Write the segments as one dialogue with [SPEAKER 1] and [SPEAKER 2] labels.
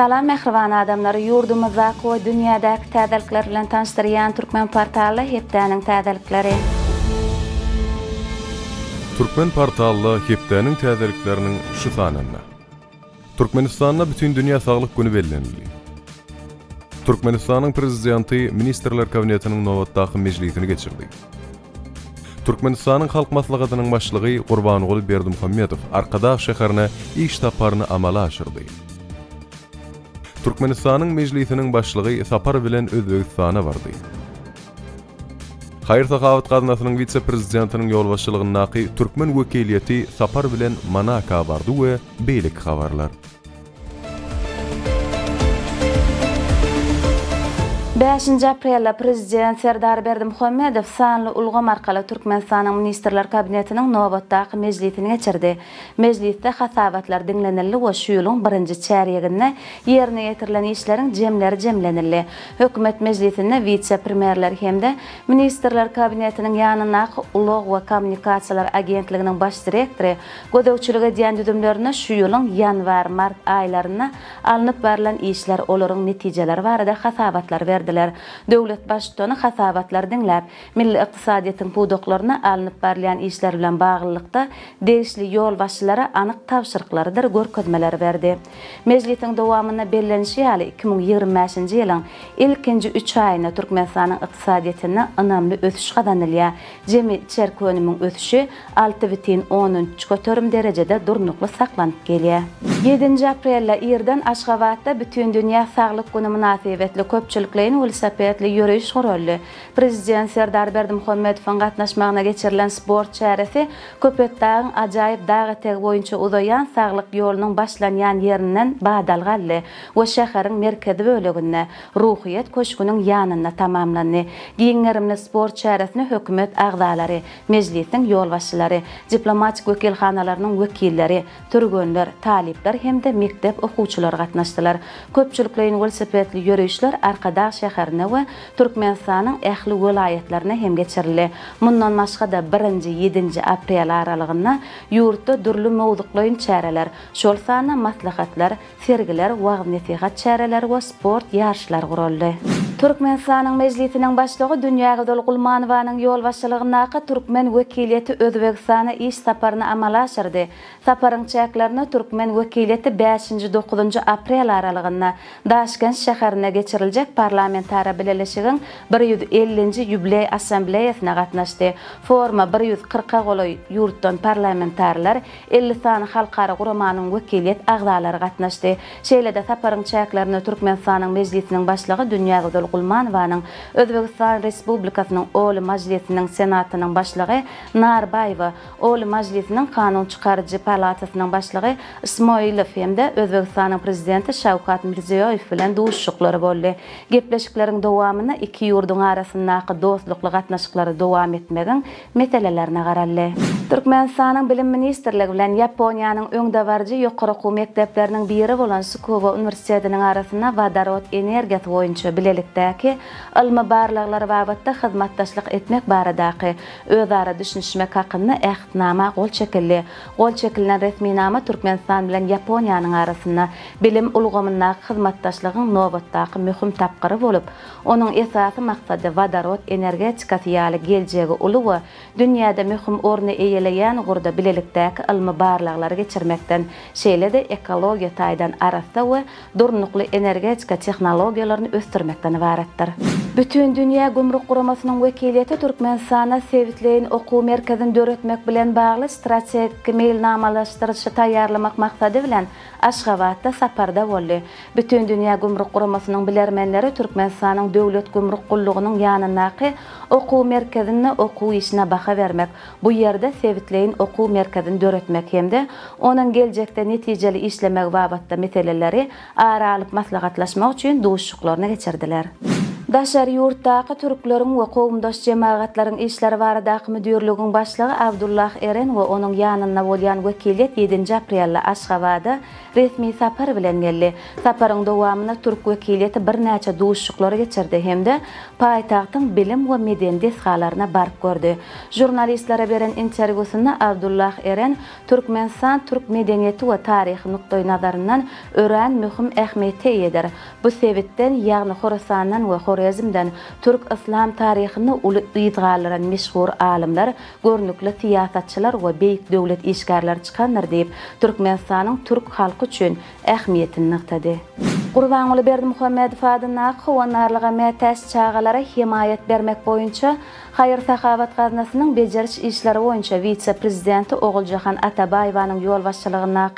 [SPEAKER 1] Salam mehriban adamları, yurdumuzda ve dünyadaki täzelikler bilen tanıştıryan Türkmen portalı Hepdäniň täzelikleri.
[SPEAKER 2] Türkmen portalı Hepdäniň täzelikleriniň şu sananyna. Türkmenistanda bütün dünya saglyk güni bellenildi. Türkmenistanyň prezidenti Ministrler Kabinetiniň nowatdaky mejlisini geçirdi. Türkmenistanyň halk maslahatynyň başlygy Gurbanoğlu Berdimuhammedow Arkadaş şäherine iş taparyny amala aşyrdy. Türkmenistanyň mejlisiniň başlygy sapar bilen Özbegistana bardy. Hayır Sahawat Gaznasynyň vice-prezidentiniň ýolbaşçylygyny Türkmen wekiliýeti sapar bilen Manaka bardy we beýlik habarlar.
[SPEAKER 1] 5 aprelda Prezident Serdar Berdimuhammedow sanly ulgam arkaly Türkmenistanyň Ministrler Kabinetiniň nowatdaky mejlisini geçirdi. Mejlisde hasabatlar dinlenildi we şu ýylyň 1-nji çäreginde ýerine ýetirilen işleriň jemleri jemlenildi. Hökümet mejlisinde vice-premierler hemde Ministrler Kabinetiniň ýanynaky Ulug we Kommunikasiýalar Agentliginiň baş direktory gödäwçiligi edýän düdümlerine şu ýylyň ýanwar-mart aýlaryna alınıp berilen işler olaryň netijeleri barada hasabatlar berdi. Döwlet başçyny hasabatlar dinläp, milli ykdysadyýetyň pudoklaryna alınıp berilýän işler bilen baglykda degişli ýol başçylary anyk tapşyryklardyr görkezmeler berdi. Mejlisiň dowamyna bellenişi ýaly 2025-nji ýylyň ilkinji 3 aýyna Türkmenistanyň ykdysadyýetine önämli ösüş gadanylýar. Jemi içerki önümiň ösüşi 6,13 göterim derejede durnukly saklanyp gelýär. 7 aprelda Irdan Aşgabatda bütün dünýä saglyk güni münasibetli köpçüliklerin velosipedli ýürüýüş guruldy. Prezident Serdar Berdimuhammedowyň gatnaşmagyna geçirilen sport çäresi Köpetdagyň ajaýyp dağ etegi boýunça uzaýan saglyk ýolunyň başlanýan ýerinden badal galdy we şäheriň merkezi böleginde ruhyýet köşküniň ýanyna tamamlandy. Giňerimli sport çäresine hökümet agdalary, mejlisiň ýolbaşçylary, diplomatik wekilhanalarynyň wekilleri, türgenler, talipler hemde mektep okuwçylary gatnaşdylar. Köpçüliklerin velosipedli ýürüýüşler Arkadaş şäherine we Türkmenistanyň ähli welaýetlerine hem geçirildi. Mundan başga da 1-7 aprel aralygynda ýurtda durly mowduklaryň çäreler, şol sany maslahatlar, sergiler, wagz-nasihat çäreler we sport ýarşlary guruldy. Türkmenistanyň mejlisiniň başlygy Dünýägül Gulmanowanyň ýolbaşçylygyna Türkmen wekiliýeti Özbegistana iş saparyny amala aşyrdy. Saparyň çäklerini Türkmen wekiliýeti 5-9 aprel aralygynda Daşkent şäherine geçiriljek parlamentara birleşigiň 150-nji ýubiley assambleýasyna gatnaşdy. Forma 140-a goly ýurtdan parlamentarlar 50 sany halkara guramanyň wekiliýet agdalary gatnaşdy. Şeýlede saparyň çäklerini Türkmenistanyň mejlisiniň başlygy Dünýägül Gulmanowanyň Özbegistan Respublikasynyň Oly Majlisiniň senatynyň başlygy Narbaýewa, Oly Majlisiniň kanun çykarjy palatasynyň başlygy Ismoilow hemde Özbegistanyň prezidenti Şawkat Mirziýoýew bilen duşuklary boldy. Gepleşikleriň dowamyna iki ýurduň arasyndaky dostlukly gatnaşyklary dowam etmegiň meselelerine garaldy. Türkmenistanyň bilim ministrligi bilen Ýaponiýanyň öňde barjy ýokary okuw mekdepleriniň biri bolan Tsukuba Universitetiniň arasynda vodarod energiýasy boýunça bilelikdäki ilmi barlyklary babatda hyzmatdaşlyk etmek baradaky özara düşünişmek hakyny ähdnama gol çekildi. Gol çekilen resmi nama Türkmenistan bilen Ýaponiýanyň arasynda bilim ulgamyna hyzmatdaşlygyň nowatdaky möhüm tapgyry bolup, onuň esasy maksady vodarod energetikasy ýaly geljegi uly we dünýäde möhüm orny eýeleýän gurda bilelikdäki ilmi barlyklary geçirmekden, şeýle-de ekologiýa taýdan arasda we durnukly energetika tehnologiýalaryny ösdürmekden ibaretdir. Bütün dünýä gümrük guramasynyň wekiliýeti Türkmenistana sewitleýin okuw merkezini döretmek bilen bagly strategik mailnamalaşdyryşy taýýarlamak maksady bilen Aşgabatda saparda boldy. Bütün dünýä gümrük guramasynyň bilermenleri Türkmenistanyň döwlet gümrük gullugynyň ýanynaky okuw merkezine okuw işine baha bermek, bu ýerde sewitleýin okuw merkezini döretmek hemde onuň geljekde netijeli işlemek babatda meseleleri ara alyp maslahatlaşmak üçin duşuklaryna geçirdiler. Daşar yurtdaky türkleriň we kowumdaş jemaatlaryň işleri baradaky müdürlügiň başlygy Abdullah Eren we onuň ýanynda bolýan wekilet 7 aprelde Aşgabatda resmi sapar bilen geldi. Saparyň dowamyna türk wekileti bir näçe duşuşyklary geçirdi hemde paýtagtyň bilim we medeniyet deskalaryna barıp gördi. Jurnalistlere beren interwýusynda Abdullah Eren Türkmenistan türk medeniyeti we taryhy nukdaý nazaryndan ören mühim ähmiýete eder. Bu sebepden ýagny Horasandan we Xorazmdan Türk İslam taryhyny uly ýytgallaran meşhur alimler, görnükli siýasatçylar we beýik döwlet işgärleri çykanlar diýip Türkmenistanyň türk halky üçin ähmiýetini nykdy. Gurbanuly Berdimuhammedow adyna howanarlyga mätäs çağalara himayet bermek boýunça Hayır Sahabat Gaznasynyň bejeriş işleri boýunça vice-prezidenti Oguljahan Atabaýewanyň ýol başçylygyna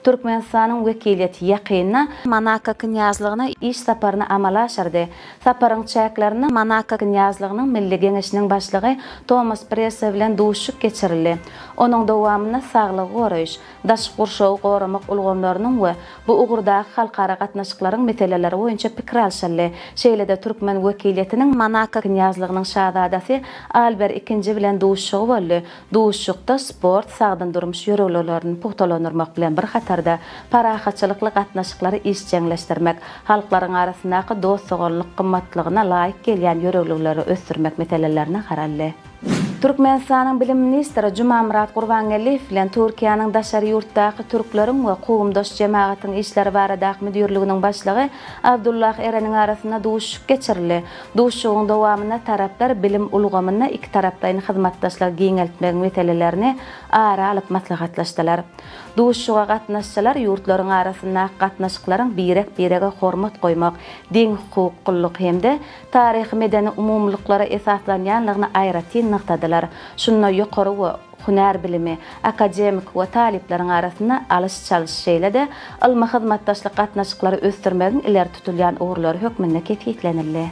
[SPEAKER 1] Türkmenistanyň wekileti ýakynna Manaka knyazlygyna iş saparyny amala aşyrdy. Saparyň çäklerini Manaka knyazlygynyň milli geňeşiniň başlygy Thomas Presse bilen duşuşyk geçirildi. Onuň dowamyna saglyk goraýyş, daş gurşawy goramak ulgamlarynyň we bu ugurdaky halkara gatnaşyklaryň meseleleri boýunça pikir alşyldy. Şeýlede Türkmen wekiletining Manaka knyazlygynyň şahzadasy Albert II bilen duşuşygy boldy. Duşuşykda sport, sagdan durmuş ýöreglerini puhtalandyrmak bilen bir hatarda parahatçylykly gatnaşyklary işçiňleşdirmek, halklaryň arasyndaky dostsugylyk gymmatlygyna laýyk gelýän ýöregleri ösdürmek meselelerini garaldy. Türkmenistanyň bilim ministri Jumamurat Gurbangaliyew bilen Türkiýanyň daşary ýurtdaky türkleriň we kowumdaş jemaatyň işleri baradaky müdürlüginiň başlygy Abdullah Ereniň arasynda duşuşyk geçirildi. Duşuşygyň dowamyna taraplar bilim ulgamyna iki tarapdaýyn hyzmatdaşlar giňeltmek meselelerini ara alyp maslahatlaşdylar. Duşuşyga gatnaşçylar ýurtlaryň arasyndaky gatnaşyklaryň birek-birege hormat goýmak, deň hukuklyk hemde taryhy medeni umumlyklara esaslanýanlygyny aýratyn nyktadylar. Şunda ýokary we hunar bilimi, akademik we talipleriň arasynda alys çalyş şeýlede ilmi hyzmatdaşlyk gatnaşyklary ösdürmegiň ileri tutulýan ugrulary hökmünde ketgiýlenildi.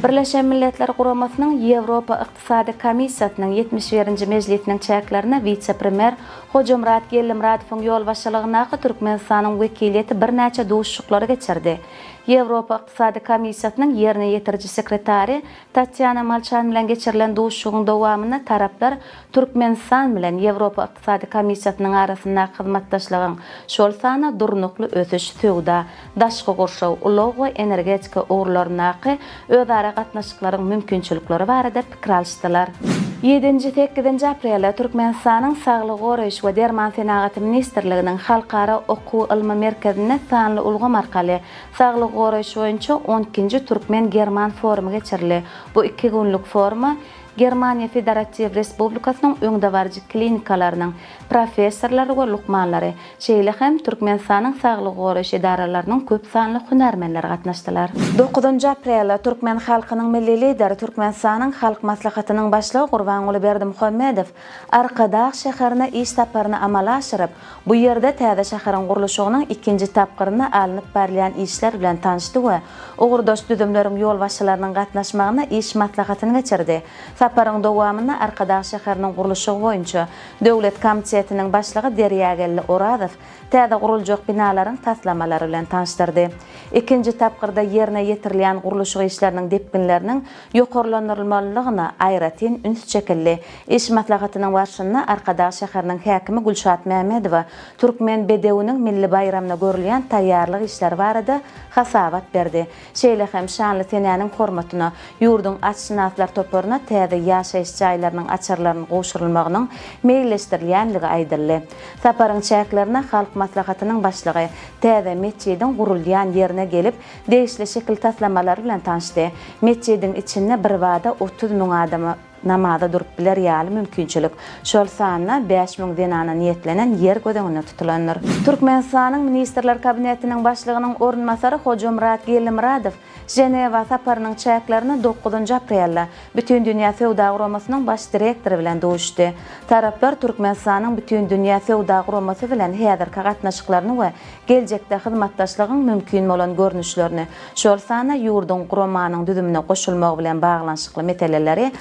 [SPEAKER 1] Birleşen Milletler Guramasynyň Ýewropa Ykdysady Komissiýasynyň 71-nji mejlisiniň çäklerine vice-premier Hojamrat Gellimradowyň ýol başçylygyna Türkmenistanyň wekileti bir näçe duşuşyklary geçirdi. Ýewropa Ykdysady Komissiýasynyň ýerine ýetiriji sekretary Tatyana Malchan bilen geçirilen duşuşygyň dowamyna taraplar Türkmenistan bilen Ýewropa Ykdysady Komissiýasynyň arasyndaky hyzmatdaşlygyň şol sana durnukly ösüş söwda, daşky gurşaw, ulug we energetika ugrularyna özara gatnaşyklaryň mümkinçilikleri barada pikir alşdylar. 7-8 aprelde Türkmenistanyň Saglyk goraýyş we derman senaty ministrliginiň halkara okuw ilmi merkezine sanly ulgam arkaly saglyk goraýyş boýunça 12-nji Türkmen-German forumy geçirildi. Bu 2 günlük foruma Germaniýa Federatiw Respublikasynyň öňdewarjy klinikalarynyň professorlary we lukmanlary, şeýle hem Türkmenistanyň saglyk goraýyş edaralarynyň köp sanly hunarmenleri gatnaşdylar. 9 aprelde Türkmen halkynyň milli lideri Türkmenistanyň halk maslahatynyň başlygy Gurbanuly Berdimuhammedow Arkadaş şäherine iş saparyny amala aşyryp, bu ýerde täze şäheriň gurulşygynyň 2-nji tapgyryna alınıp berilýän işler bilen tanışdy we ugurdaş düzümleriň ýol başçylarynyň gatnaşmagyna iş maslahatyny geçirdi. Saparyň dowamyna Arkadaş şäheriniň gurulşy boýunça döwlet komitetining başlygy Derýagelli Oradow täze guruljak binalaryň taslamalary bilen tanışdyrdy. 2-nji tapgyrda ýerine ýetirilýän gurulşy işleriniň depkinleriniň ýokarlandyrylmalygyna aýratyn üns çekildi. İş maslahatynyň başlygyna Arkadaş şäheriniň häkimi Gülşat Mämedowa Türkmen bedewiniň milli bayramyna görülýän taýýarlyk işleri barada hasabat berdi. Şeýle hem şanly senäniň hormatyna ýurdun açşynaslar toparına täze ýaşaýyş jaýlarynyň açarlaryny goşurulmagynyň meýilleşdirilýänligi aýdyldy. Saparyň çäklerine halk maslahatynyň başlygy täze mescidiň gurulýan ýerine gelip değişli şekil taslamalary bilen tanışdy. Mescidiň içinde bir wada 30.000 adamy namaza durup biler ýaly mümkinçilik. Şol sanyna 5.000 denana niýetlenen ýer gödeňine tutulanlar. Türkmenistanyň ministrler kabinetiniň başlygynyň ornmasary Hojamrat Gellimradow Ženewa saparynyň çäklerini 9 aprelde Bütün Dünýä Sewda Guramasynyň baş direktory bilen duşdy. Taraplar Türkmenistanyň Bütün Dünýä Sewda Guramasy bilen häzirki gatnaşyklaryny we geljekde hyzmatdaşlygyň mümkin bolan görnüşlerini, şol sanyna ýurdun guramanyň düzümine goşulmagy bilen baglanşykly meseleleri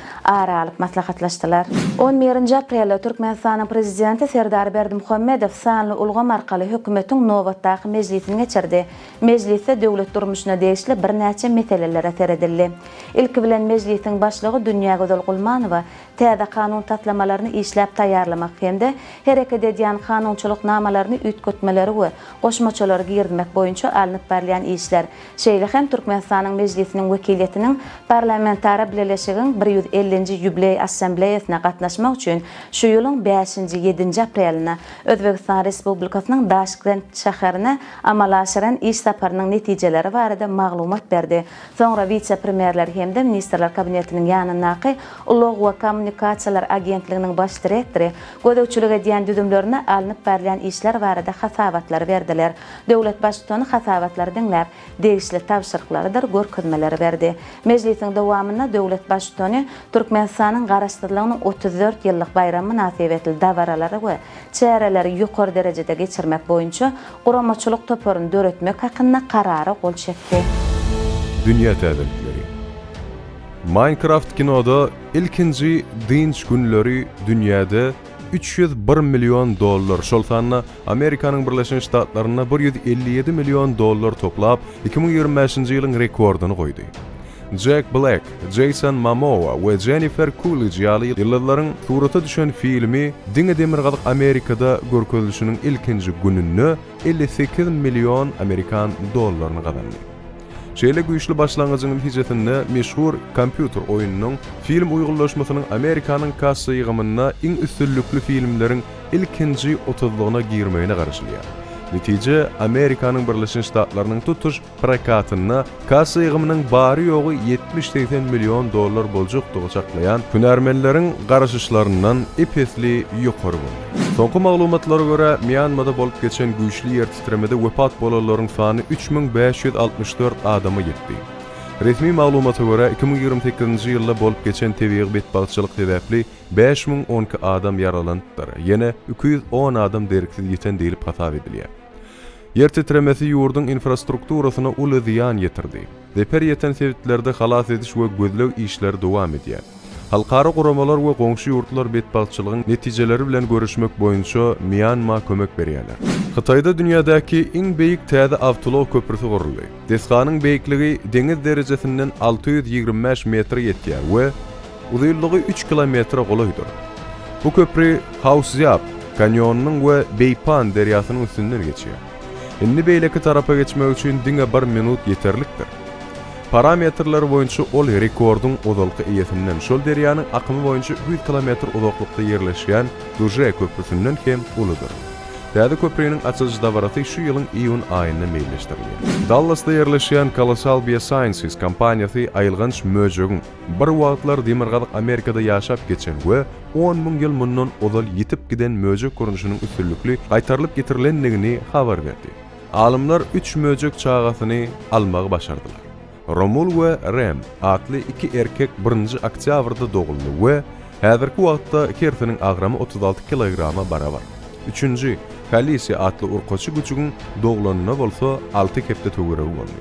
[SPEAKER 1] ýara alyp maslahatlaşdylar. 11 aprelde Türkmenistanyň prezidenti Serdar Berdimuhammedow sanly ulgam arkaly hökümetiň nowatdaky mejlisini geçirdi. Mejlisde döwlet durmuşyna degişli bir näçe meseleler teredildi. İlki bilen mejlisiň başlygy Dünya Gözal Gulmanowa täze kanun tatlamalaryny işläp taýýarlamak hemde hereket edýän kanunçylyk namalaryny üýtgetmeleri we goşmaçalary girmek boýunça alınıp berýän işler. Şeýle hem Türkmenistanyň mejlisiniň wekiliýetiniň parlamentara birleşigiň 150-nji ýubiley assambleýasyna gatnaşmak üçin şu ýylyň 5-7 aprelinde Özbegistan Respublikasynyň Daşkent şäherine amal aşyran iş saparynyň netijeleri barada maglumat berdi. Soňra vice-premierler hemde ministrler kabinetiniň ýanynaky Ulug we Kommunikasiýalar agentliginiň baş direktori gödäwçilik edýän düzümlerine alınıp berýän işler barada hasabatlar berdiler. Döwlet başçysyny hasabatlar diňler, degişli tapşyryklardyr görkezmeleri berdi. Mejlisiň dowamyna döwlet başçysyny Türkmenistanyň garaşdyrlygynyň 34 ýyllyk bayramy münasibetli dawaralary we çäreleri ýokary derejede geçirmek boýunça guramaçylyk toparyny döretmek hakynda karary gol çekdi.
[SPEAKER 2] Dünya täzelikleri. Minecraft kinoda ilkinji dinç günleri dünýäde $301 milyon, şoltanna Amerikanyň Birleşen Ştatlaryna $157 milyon toplap 2025-nji ýylyň rekordyny goýdy. Jack Black, Jason Momoa we Jennifer Coolidge ýaly ýyllarlaryň surata düşen filmi diňe demirgalyk Amerikada görkezilişiniň ilkinji gününe 58 milyon Amerikan dollaryny gazandy. Şeýle güýçli başlangyjynyň netijesinde meşhur kompýuter oýunynyň film uýgurlaşmasynyň Amerikanyň kassa ýygymyna iň üstünlükli filmleriň ilkinji 30-lygyna girmegine garaşylýar. Netije Amerikanyň Birleşen Ştatlarynyň tutuş prakatyna kassa ýygymynyň bary ýogy $70-80 milyon boljukdygy çaklaýan hünärmenleriň garaşyşlaryndan epesli ýokary boldy. Soňky maglumatlara görä Myanmada bolup geçen güýçli ýer titremede wepat bolalaryň sany 3564 adama ýetdi. Resmi maglumata görä 2028-nji ýylda bolup geçen tebigy betbagçylyk sebäpli 5012 adam yaralandylar. Ýene 210 adam deriksiz ýeten diýilip hasap edilýär. Yer titremesi ýurdun infrastrukturasyna uly ziýan ýetirdi. Deper ýeten sebeplerde halas ediş we gözleg işleri dowam edýär. Halkara guramalar we goňşy ýurtlar betbagçylygyň netijeleri bilen görüşmek boýunça Myanma kömek berýärler. Hytaýda dünýädäki iň beýik täze awtolow köprüsi guruldy. Desganyň beýikligi deňiz derejesinden 625 metr ýetýär we uzunlygy 3 kilometr golaýdyr. Bu köprü Hausyap kanyonynyň we Beypan derýasynyň üstünden geçýär. Indi beýleki tarapa geçmek üçin diňe 1 minut ýeterlikdir. Parametrler boýunça ol rekordun uzaklygy eýesinden şol derýanyň akymy boýunça 100 kilometr uzaklykda ýerleşýän Duje köprüsünden hem ulydyr. Täze köprüniň açylyş dawarasy şu ýylyň iýun aýyna meýilleşdirildi. Dallasda ýerleşýän Colossal Biosciences kompaniýasy aýylganç möjegin bir wagtlar demirgalyk Amerikada ýaşap geçen we 10 000 ýyl mundan ozal ýitip giden möjeg görnüşiniň üstünlükli gaýtarylyp getirilendigini habar berdi. Alymlar 3 möjeg çağasyny almagy başardylar. Romul we Rem adly 2 erkek 1 oktýabrda doguldy we häzirki wagtda kertiniň agramy 36 kilograma barabar. 3-nji Kalisi adly urkoçy güçügiň doglanyna bolsa 6 kepde töweregi boldy.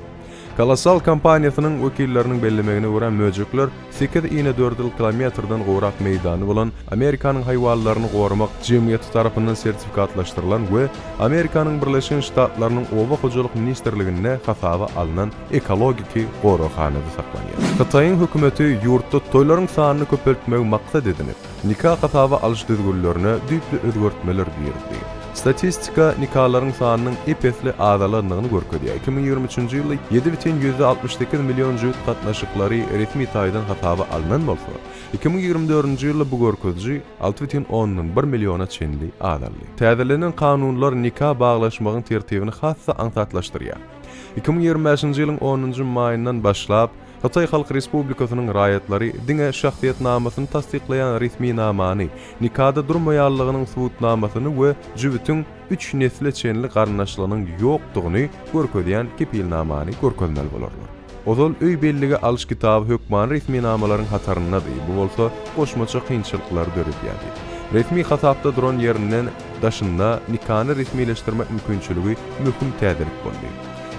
[SPEAKER 2] Colossal kompaniýasynyň wekilleriniň bellemegine görä möjekler 8,4 kilometrden gowrak meýdany bolan Amerikanyň haýwanlaryny gorumak jemgyýeti tarapyndan sertifikatlaşdyrylan we Amerikanyň Birleşen Ştatlarynyň Oba hojalyk ministrligine hasaba alynan ekologiki gorakhanada saklanýar. Hytaýyň hökümeti ýurtda toýlaryň sanyny köpeltmek maksat edinip, nikah hasaba alyş düzgünlerine düýpli özgertmeler berdi. Statistika nikahların sanynyň epesli azalandygyny görkezýär. 2023-nji ýylda 7,68 milyon jüt gatnaşyklary resmi taýdan hasaba alynan bolsa, 2024-nji ýylda bu görkezji 6,1 milyona çenli azaldy. Täzelenen kanunlar nikah baglaşmagyň tertibini hassa aňsatlaşdyrýar. 2025-nji ýylyň 10-njy maýyndan başlap Hatay Halk Respublikasynyň raýatlary diňe şahsiýet namasyny tasdiklaýan resmi namany, nikahda durmaýanlygynyň subutnamasyny we jübütüň 3 nesle çenli garnaşlygynyň ýokdugyny görkezýän kepilnamany görkezmeli bolarlar. Ozal öý belligi alyş kitaby hökman resmi namalaryň hataryndadyr. Bu bolsa goşmaça kynçylyklar döredýär. Resmi hasapda duran ýerinden daşynda nikahny resmileşdirmek mümkinçiligi möhüm täzelik boldy.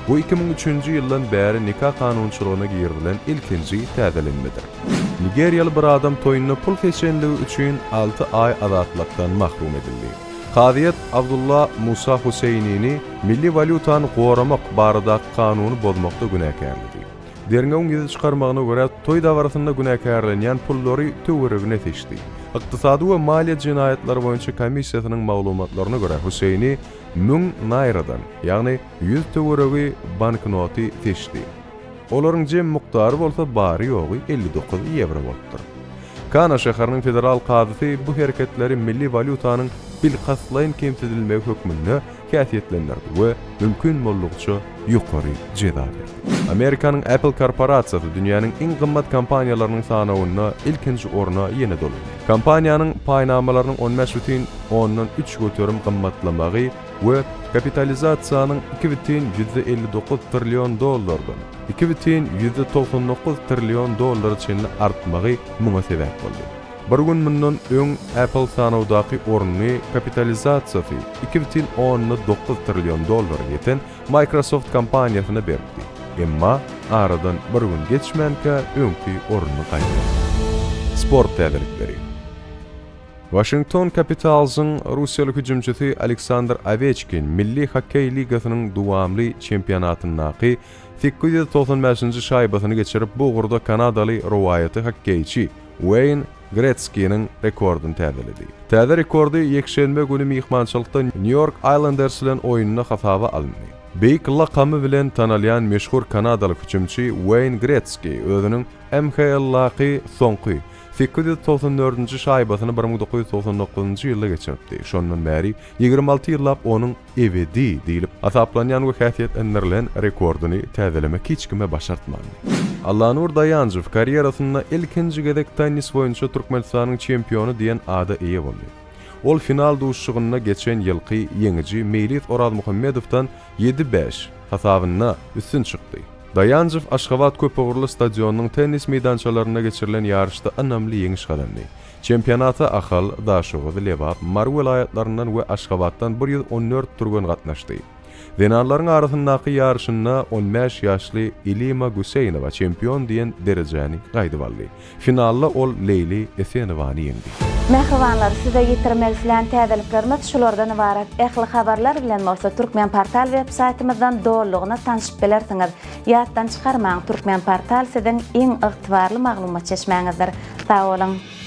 [SPEAKER 2] Bu 2003-nji ýyldan bäri nikah kanunçylygyna girdilen ilkinji täzelenmedir. Nigeriýaly bir adam toýunyna pul keçenligi üçin 6 ay azatlykdan mahrum edildi. Qadiyet Abdullah Musa Huseynini milli valyutany goramak barada kanuny bozmakda günäkärligi. Derňeň ýyzy çykarmagyna görä toý dawarasynda günäkärlenýän pullary töweregine seçdi. Iqtisady we maliýe jinaýatlary boýunça komissiýasynyň maglumatlaryna görä Huseyni 1000 nairadan, ýagny 100 töweregi banknoty seçdi. Olaryň jem muktary bolsa bary ýogy 59 euro bolupdyr. Kana şäheriniň federal kadysy bu hereketleri milli valyutanyň bilqaslaýyn kemsedilmegi hökmünde käsiyetlendirdi we mümkin boldukça ýokary jeda berdi. Amerikanyň Apple korporasiýasy dünýäniň iň gymmat kompaniýalarynyň sanawyna ilkinji orna ýene doldy. Kompaniýanyň paýnamalarynyň 15,3 göterim gymmatlamagy we kapitalizasiýanyň 2,159 trillion dollardan 2,199 trillion dollar çenli artmagy muňa sebäp boldy. Bir gün mundan öň Apple sanawdaky orny kapitalizasiýasy 2,19 trillion dollar ýeten Microsoft kompaniýasyna berdi. Emma aradan bir gün geçmänkä öňki orny gaýtdy. Sport täzelikleri. Washington Capitals'ın Russiýalyk hüjümçisi Aleksandr Ovechkin Milli Hockey Ligasynyň dowamly çempionatyny 895-nji şaýbasyny geçirip bu gurda Kanadaly rowaýaty hokkeýçi Wayne Gretzky'nin rekordyny täzeledi. Täze rekordy ýekşenbe güni mihmançylykda New York Islanders bilen oýunyna hasaby alındy. Beýik lakamy bilen tanalýan meşhur Kanadalyk hüjümçi Wayne Gretzky özüniň NHL-laky soňky 894-nji şaýbasyny 1999-njy ýylda geçiripdi. Şondan bäri 26 ýyllap onuň ebedi diýilip asaplanýan we häsiýetlendirilen rekordyny täzelemek hiç kime başartmady. Allanur Dayanjew karýerasynda ilkinji gedek tennis boýunça Türkmenistanyň çempionu diýen ada eýe boldy. Ol final duşşugyna geçen ýylky ýeňiji Meylis Orazmuhammedowdan 7-5 hasabyna üstün çykdy. Dayanjew Aşgabat Köpügürli stadionunyň tennis meydançalaryna geçirilen ýarışda önemli ýeňiş galandy. Çempionata Ahal, Daşowy, Lebap, Mar vilayatlaryndan we Aşgabatdan 114 turgun gatnaşdy. Denarlaryň arasyndaky ýarşyna 15 ýaşly Ilima Guseýnowa çempion diýen derejäni gaýdyp aldy. Finalda ol Leyli Esenowany ýeňdi.
[SPEAKER 1] Mehribanlar, size ýetirmegisilen täzeliklerimiz şulardan ibaret. Ähli habarlar bilen bolsa Türkmen Portal websaytymyzdan dolugyna tanyşyp bilersiňiz. Ýatdan çykarmaň, Türkmen Portal siziň iň ygtybarly maglumat çeşmäňizdir. Sag bolun.